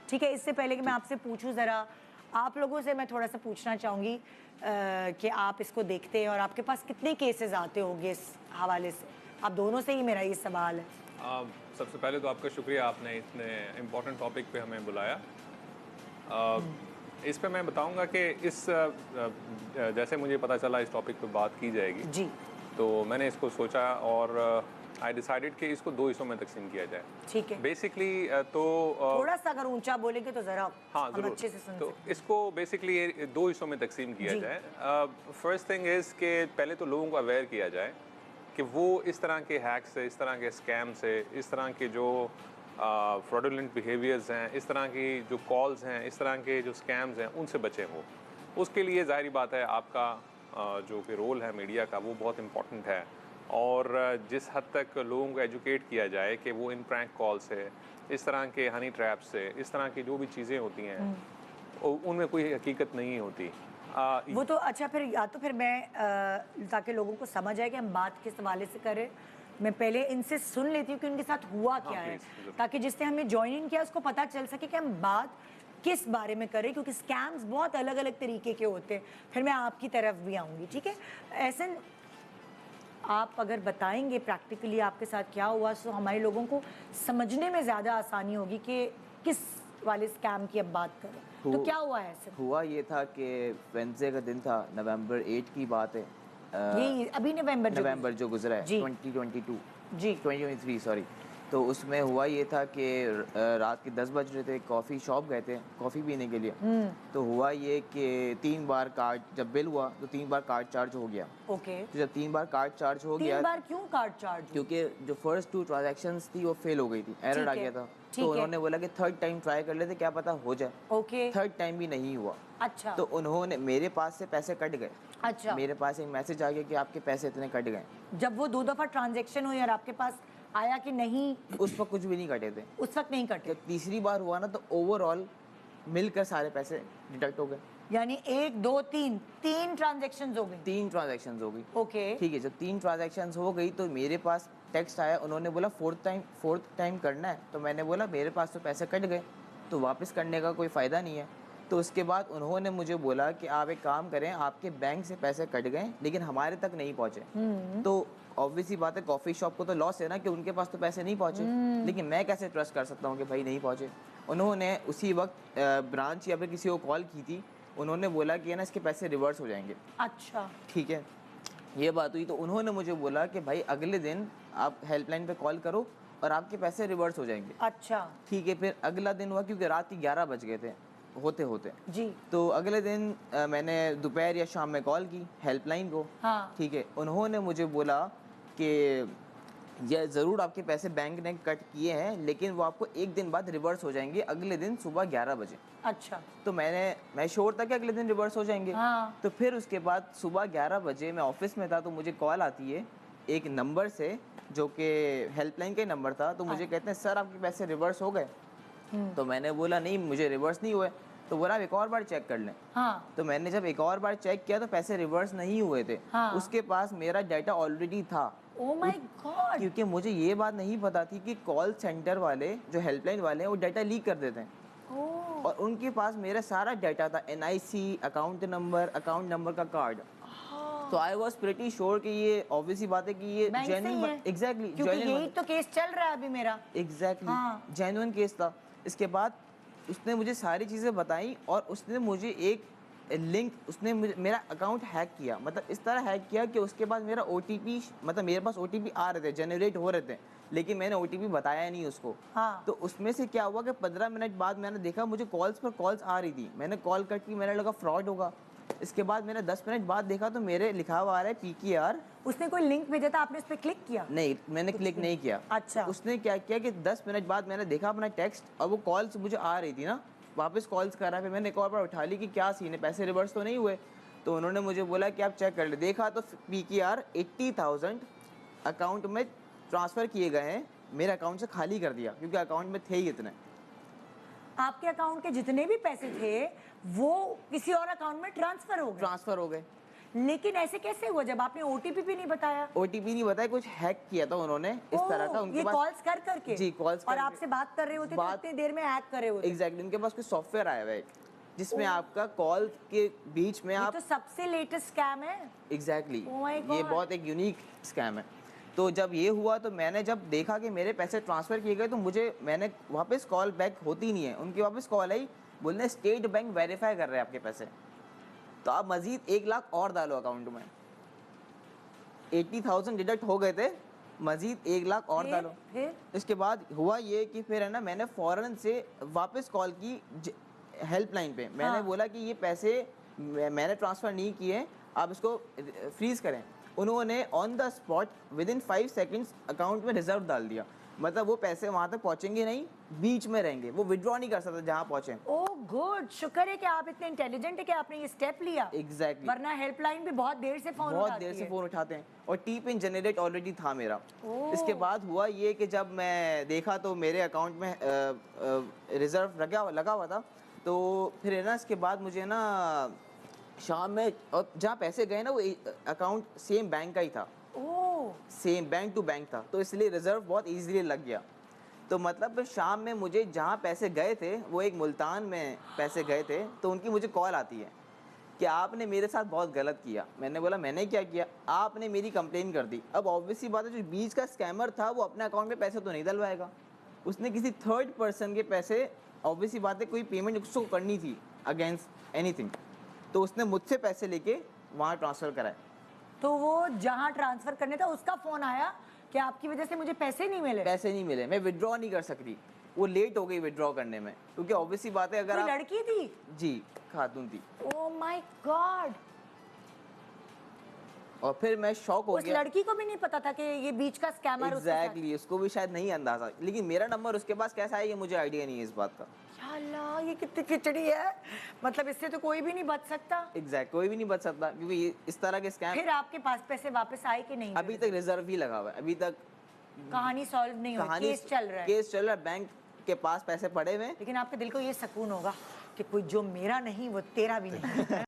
ठीक है, इससे पहले कि मैं आपसे पूछूं, ज़रा आप लोगों से मैं थोड़ा सा पूछना चाहूँगी कि आप इसको देखते हैं और आपके पास कितने केसेस आते होंगे इस हवाले से। आप दोनों से ही मेरा ये सवाल है। सबसे पहले तो आपका शुक्रिया, आपने इतने इम्पोर्टेंट टॉपिक पे हमें बुलाया। आ, इस पे मैं बताऊंगा कि जैसे मुझे पता चला इस टॉपिक पे बात की जाएगी जी, तो मैंने इसको सोचा और आई डिसाइडेड कि इसको दो हिस्सों में तकसीम किया जाए। ठीक है। बेसिकली तो थोड़ा सा अगर ऊंचा बोलेंगे तो ज़रा हाँ हम ज़रूर, अच्छे से सुन तो सकते हैं। इसको बेसिकली दो हिस्सों में तकसीम किया जी। जाए। फर्स्ट थिंग इज़ कि पहले तो लोगों को अवेयर किया जाए कि वो इस तरह के हैक से, इस तरह के स्कैम से, इस तरह के जो फ्रॉडुलेंट बिहेवियर्स हैं, इस तरह की जो कॉल्स हैं, इस तरह के जो स्कैम्स हैं, उनसे बचे वो। उसके लिए ज़ाहिर बात है आपका जो कि रोल है मीडिया का वो बहुत इम्पोर्टेंट है। और जिस हद तक लोगों को एजुकेट किया जाए कि वो इन प्रैंक कॉल से, इस तरह के हनी ट्रैप से, इस तरह की जो भी चीज़ें होती हैं उनमें कोई हकीकत नहीं होती। वो तो अच्छा, फिर या तो फिर मैं ताकि लोगों को समझ आए कि हम बात किस हवाले से करें, मैं पहले इनसे सुन लेती हूँ कि उनके साथ हुआ क्या है, प्लीज़। ताकि जिसने हमें ज्वाइन इन किया उसको पता चल सके कि हम बात किस बारे में करें, क्योंकि स्कैम्स बहुत अलग अलग तरीके के होते हैं। फिर मैं आपकी तरफ भी आऊँगी, ठीक है। ऐसे आप अगर बताएंगे प्रैक्टिकली आपके साथ क्या हुआ तो हमारे लोगों को समझने में ज़्यादा आसानी होगी कि किस वाले स्कैम की अब बात करें। तो क्या हुआ है सर? हुआ ये था कि वेडनेसडे का दिन था, नवंबर 8 की बात है। यही अभी नवंबर जो गुजरा है, जी 2022 जी 2023 सॉरी। तो उसमें हुआ ये था कि रात के 10 बज रहे थे, कॉफ़ी शॉप गए थे कॉफ़ी पीने के लिए। तो हुआ ये कि 3 बार कार्ड जब बिल हुआ तो 3 बार कार्ड चार्ज हो गया। ओके। तो जब 3 बार कार्ड चार्ज हो गया, 3 बार क्यों कार्ड चार्ज? क्योंकि जो फर्स्ट 2 ट्रांजैक्शंस थी वो फेल हो गई थी, एरर आ गया था। तो उन्होंने बोला कि थर्ड टाइम ट्राई कर लेते, क्या पता हो जाए। ओके। थर्ड टाइम भी नहीं हुआ। अच्छा। तो उन्होंने मेरे पास से पैसे कट गए। अच्छा। मेरे पास एक मैसेज आ गया कि आपके पैसे इतने कट गए। जब वो 2 दफ़ा ट्रांजैक्शन हुई और आपके पास आया कि नहीं? उस वक्त कुछ भी नहीं कटे थे। उस वक्त नहीं कटे। जब तीसरी बार हुआ ना तो ओवरऑल मिलकर सारे पैसे डिडक्ट हो गए। यानी 1 2 3 3 ट्रांजैक्शंस हो गई। 3 ट्रांजैक्शंस हो गई। ओके। ठीक है, जब 3 ट्रांजैक्शंस हो गई तो मेरे पास टेक्स्ट आया, उन्होंने बोला फोर्थ टाइम करना है। तो मैंने बोला मेरे पास तो पैसे कट गए, तो वापस करने का कोई फ़ायदा नहीं है। तो उसके बाद उन्होंने मुझे बोला कि आप एक काम करें, आपके बैंक से पैसे कट गए लेकिन हमारे तक नहीं पहुँचे। तो ऑब्वियस ही बात है, कॉफ़ी शॉप को तो लॉस है ना कि उनके पास तो पैसे नहीं पहुँचे, लेकिन मैं कैसे ट्रस्ट कर सकता हूँ कि भाई नहीं पहुँचे। उन्होंने उसी वक्त ब्रांच या फिर किसी को कॉल की थी, उन्होंने बोला कि ना इसके पैसे रिवर्स हो जाएंगे। अच्छा। ठीक है, ये बात हुई। तो उन्होंने मुझे बोला कि भाई अगले दिन आप हेल्पलाइन पे कॉल करो और आपके पैसे रिवर्स हो जाएंगे। अच्छा। ठीक है, फिर अगला दिन हुआ क्योंकि रात के 11 बज गए थे होते होते जी। तो अगले दिन मैंने दोपहर या शाम में कॉल की हेल्पलाइन को। हाँ। ठीक है, उन्होंने मुझे बोला कि ये ज़रूर आपके पैसे बैंक ने कट किए हैं लेकिन वो आपको एक दिन बाद रिवर्स हो जाएंगे, अगले दिन सुबह 11 बजे। अच्छा। तो मैं श्योर था कि अगले दिन रिवर्स हो जाएंगे। हाँ। तो फिर उसके बाद सुबह 11 बजे मैं ऑफिस में था तो मुझे कॉल आती है एक नंबर से जो कि हेल्पलाइन का ही नंबर था। तो मुझे कहते हैं सर आपके पैसे रिवर्स हो गए। तो मैंने बोला नहीं मुझे रिवर्स नहीं हुए। तो बोला आप एक और बार चेक कर लें। हाँ। तो मैंने जब एक और बार चेक किया तो पैसे रिवर्स नहीं हुए थे। हाँ। उसके पास मेरा डाटा ऑलरेडी था। Oh my God. क्योंकि मुझे ये बात नहीं पता थी कि कॉल सेंटर वाले जो हेल्पलाइन वाले हैं वो डाटा लीक कर देते हैं। ओह। और उनके पास मेरा सारा डाटा था, NIC, अकाउंट नंबर का कार्ड। तो आई वॉज प्रिटी श्योर कि ये ऑब्वियसली बात है कि ये जेन्युइन, एग्जैक्टली, क्योंकि यही तो केस चल रहा है अभी मेरा। एग्जैक्टली जेन्युइन केस था। इसके बाद उसने मुझे सारी चीज़ें बताई और उसने मुझे एक लिंक, उसने मेरा अकाउंट हैक किया। मतलब इस तरह हैक किया कि उसके बाद मेरा OTP, मतलब मेरे पास OTP आ रहे थे, जनरेट हो रहे थे, लेकिन मैंने OTP बताया नहीं उसको। हाँ। तो उसमें से क्या हुआ कि 15 मिनट बाद मैंने देखा मुझे कॉल्स पर कॉल्स आ रही थी। मैंने कॉल कट की, मैंने लगा फ्रॉड होगा। इसके बाद मैंने 10 मिनट बाद देखा तो मेरे लिखा हुआ आ रहा है PKR। उसने कोई लिंक भेजा था, आपने उस पर क्लिक किया? नहीं, मैंने क्लिक नहीं किया। अच्छा। तो उसने क्या किया कि 10 मिनट बाद मैंने देखा अपना टेक्स्ट और वो कॉल्स मुझे आ रही थी ना, वापस कॉल्स कर रहा है। फिर मैंने एक और बार उठा ली कि क्या सीन है, पैसे रिवर्स तो नहीं हुए। तो उन्होंने मुझे बोला कि आप चेक कर ले। देखा तो PKR 80,000 अकाउंट में ट्रांसफ़र किए गए हैं, मेरे अकाउंट से खाली कर दिया क्योंकि अकाउंट में थे ही इतने। आपके अकाउंट के जितने भी पैसे थे वो किसी और अकाउंट में ट्रांसफर हो गए? ट्रांसफ़र हो गए। लेकिन ऐसे कैसे हुआ जब आपने ओटीपी भी नहीं बताया? ओटीपी नहीं बताया, कुछ हैक किया था उन्होंने इस तरह का। उनके ये पास कॉल्स कर करके जी कॉल्स और आपसे बात कर रहे होते तो बात- इतनी देर में हैक कर रहे होते। एग्जैक्टली उनके पास कोई सॉफ्टवेयर आया हुआ है जिसमें आपका कॉल के बीच में ये आप तो सबसे लेटेस्ट स्कैम है। एग्जैक्टली Oh my ये God. बहुत एक यूनिक स्कैम है। तो जब ये हुआ तो मैंने जब देखा कि मेरे पैसे ट्रांसफ़र किए गए तो मैंने वापस कॉल बैक होती नहीं है, उनकी वापस कॉल आई, बोलने स्टेट बैंक वेरीफाई कर रहे हैं आपके पैसे, तो आप मज़ीद 1 लाख और डालो अकाउंट में। 80,000 डिडक्ट हो गए थे, मज़ीद 1 लाख और डालो। फिर इसके बाद हुआ ये कि फिर है ना, मैंने फ़ौरन से वापस कॉल की हेल्पलाइन पे। मैंने हाँ। बोला कि ये पैसे मैंने ट्रांसफ़र नहीं किए, आप इसको फ्रीज़ करें। उन्होंने on the spot within 5 seconds account में रिजर्व डाल दिया। मतलब वो पैसे वहाँ तक पहुँचेंगे नहीं, बीच में रहेंगे, वो विड्रॉ नहीं कर सकते जहाँ पहुँचे। ओह गुड, शुक्र है कि आप इतने इंटेलिजेंट है कि आपने ये स्टेप लिया। एग्जैक्टली वरना हेल्पलाइन भी बहुत देर से फोन बहुत उठाती देर से है। फ़ोन उठाते हैं, और टी पिन जनरेट ऑलरेडी था मेरा। ओह। इसके बाद हुआ ये कि जब मैं देखा तो मेरे अकाउंट में रिजर्व लगा हुआ था। तो फिर है ना, इसके बाद मुझे ना शाम में, और जहाँ पैसे गए ना वो अकाउंट सेम बैंक का ही था, oh same bank to bank था, तो इसलिए रिजर्व बहुत इजीली लग गया। तो मतलब शाम में मुझे जहाँ पैसे गए थे, वो एक मुल्तान में पैसे गए थे, तो उनकी मुझे कॉल आती है कि आपने मेरे साथ बहुत गलत किया। मैंने बोला मैंने क्या किया? आपने मेरी कंप्लेन कर दी। अब ऑब्वियसली बात है, जो बीच का स्कैमर था वो अपने अकाउंट में पैसे तो नहीं डलवाएगा, उसने किसी थर्ड पर्सन के पैसे, ऑब्वियसली बात है कोई पेमेंट उसको करनी थी अगेंस्ट एनीथिंग, तो उसने मुझसे पैसे लेके वहाँ ट्रांसफ़र कराए। तो वो जहाँ ट्रांसफर करने था उसका फोन आया कि आपकी वजह से मुझे पैसे नहीं मिले। पैसे नहीं मिले, मैं विड्रॉ नहीं कर सकती, वो लेट हो गई विड्रॉ करने में, क्योंकि ऑब्वियसली बात है अगर कोई आप, लड़की थी? जी खातून थी। ओह माय गॉड, और फिर मैं शॉक हो उस गया। लड़की को भी नहीं पता था कि ये बीच का स्कैमर एग्जैक्टली उसको भी शायद नहीं अंदाजा, लेकिन मेरा नंबर उसके पास कैसा है ये मुझे आइडिया नहीं है इस बात का। या अल्लाह, ये कितनी खिचड़ी है। मतलब इससे तो कोई भी नहीं बच सकता। एग्जैक्ट कोई भी नहीं बच सकता, क्योंकि ये इस तरह के स्कैम फिर आपके पास पैसे वापस आए कि नहीं? अभी तक रिजर्व ही लगा हुआ है, अभी तक कहानी सॉल्व नहीं हुई, केस चल रहा है। केस चल रहा है, बैंक के पास पैसे पड़े हुए हैं। लेकिन आपके दिल को ये सुकून होगा कि कोई जो मेरा नहीं वो तेरा भी नहीं।